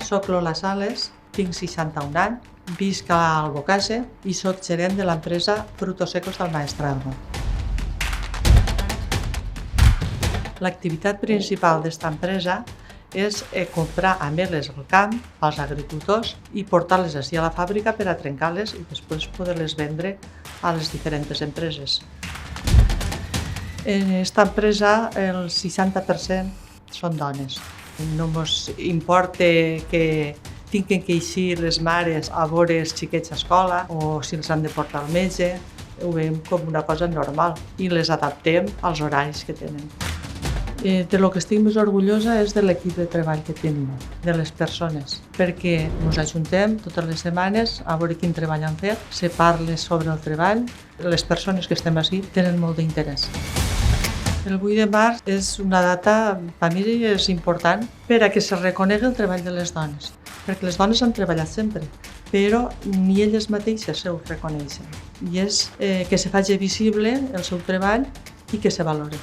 Soc Lola Sales, tinc 61 anys, visc a Albocàsser i soc gerent de l'empresa Frutos Secos del Maestrazgo. L'activitat principal d'esta empresa és comprar ametlles al camp, als agricultors, i portar-les ací a la fàbrica per a trencar-les i després poder-les vendre a les diferents empreses. En esta empresa el 60% són dones. No ens importa que tinguin que eixir les mares a veure els xiquets a escola o si els han de portar al metge, ho veiem com una cosa normal i les adaptem als horaris que tenen. De lo que estic més orgullosa és de l'equip de treball que tenim, de les persones, perquè ens ajuntem totes les setmanes a veure quin treball han fet, se parla sobre el treball, les persones que estem ací tenen molt d'interès. El 8 de març és una data, per mi és important, per a que se reconegui el treball de les dones, perquè les dones han treballat sempre, però ni elles mateixes ho reconeixen. I és que se faci visible el seu treball i que se valori.